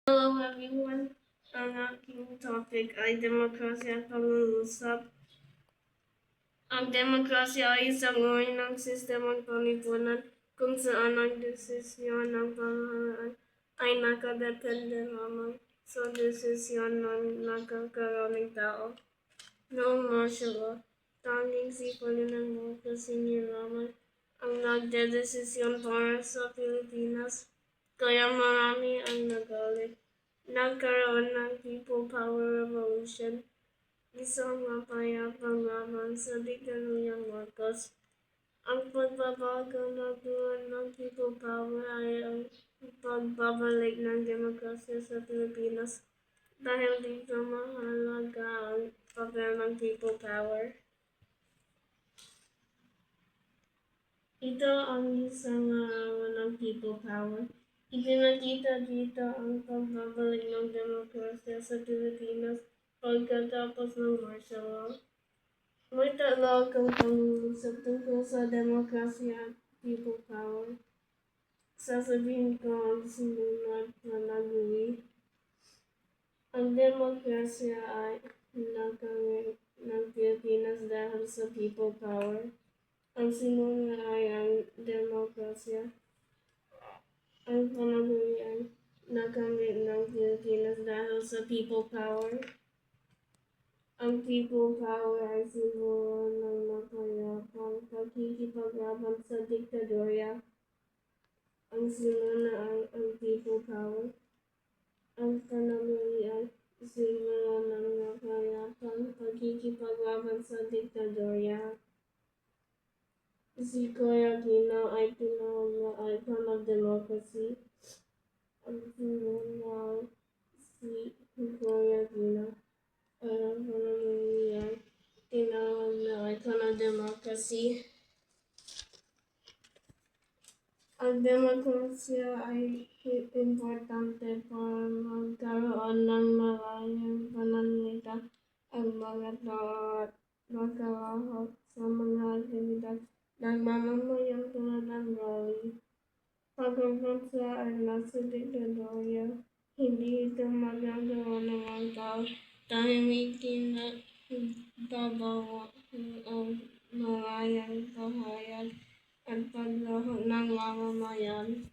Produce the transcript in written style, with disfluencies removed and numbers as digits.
Hello everyone, ang aking topic ay demokrasya at pangungusap. Ang demokrasya ay isang uri ng sistemang panlipunan kung saan ang desisyon ng pamahalaan ay nakadepende lamang sa desisyon ng nakakaraming tao. Noong Marso, tanging si Ferdinand Marcos Sr. lamang ang nagdedesisyon para sa Pilipinas, kaya marami ang nagalit. Nagkaroon ng People Power Revolution, isang mapayapang laban sa diktadoryang Marcos. Ang pagbabago na dulot ng People Power ay ang pagbabalik ng demokrasya sa Pilipinas dahil dito mahalaga ang papel ng People Power. Ito ang isang larawan ng People Power. Ipinakita dito ang pagbabalik ng demokrasya sa Pilipinas pagkatapos ng martial law. May tatlo akong pangungusap tungkol sa demokrasya at People Power. Sasabihin ko ang sinunod na naguli. Ang demokrasya ay nakamit ng Pilipinas dahil sa People Power. Ang sinunod ay ang demokrasya. Ang panagurian nakamit ng Pilipinas dahil sa People Power. Ang People Power ay simbolo ng mapayapang pakikipaglaban sa diktadorya. Ang sinuna ay ang People Power. Ang panagurian simbolo ng mapayapang pakikipaglaban sa diktadorya. Si Kuya Aquino ay tinawag na icon of democracy. Ang sinunod si Kuya Aquino ay ang panagurian tinawag na icon of democracy. Ang demokrasya ay importante para magkaroon ng malayang pananalita ang mga tao at makalahok sa mga aktibidad ng mamamayan tulad ng rally. Pagkabansa ay nasa diktadorya, hindi ito magagawa ng mga tao tahimikin at babawa ang malayang pahayag at paglahok ng mamamayan.